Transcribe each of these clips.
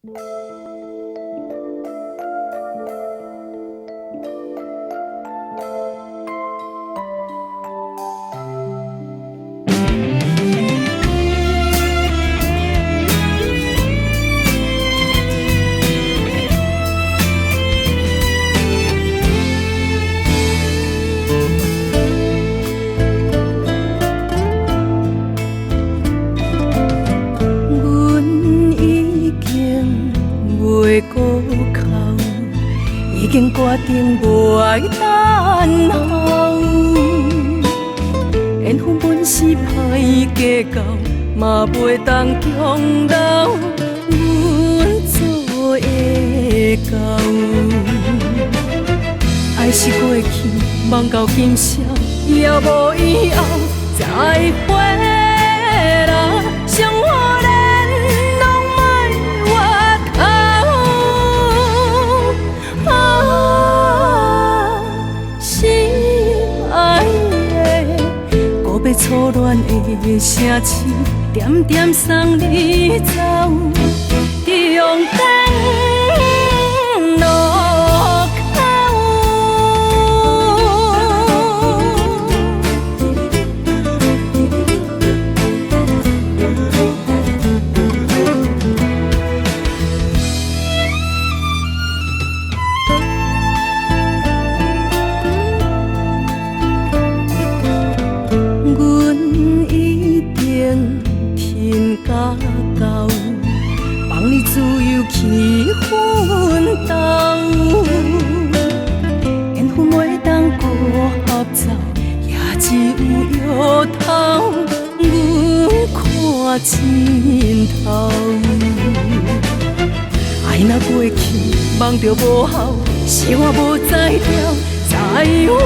已经决定无爱等候，缘分本是歹计较，嘛袂当强留，阮做会到。爱是过去，梦到今宵，也无以后再回来，生活连拢莫回头。初恋的城市，点点送你走，中等路放你自由去奋斗，缘分袂当搁合走，也只有摇头，阮看尽头。爱若过去，梦着无效，是我无才调，再会。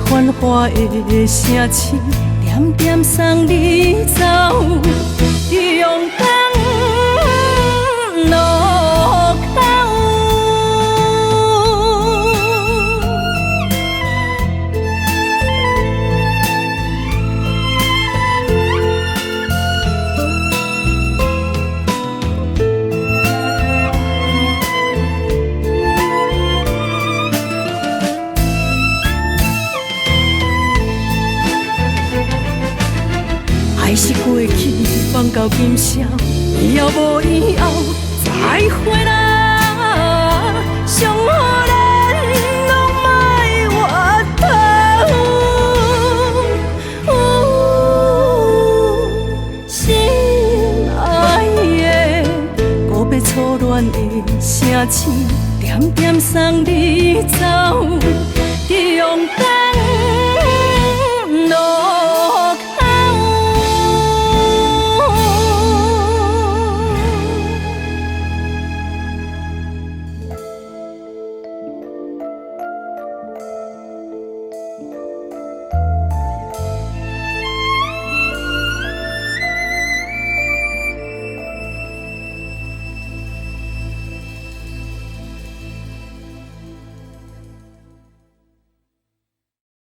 繁华的城市，点点送你走，中等路口。爱是过去，放到今宵，也无以后再回来，伤可怜拢莫回头。心爱的，告别初恋的城市，点点送你走，中等。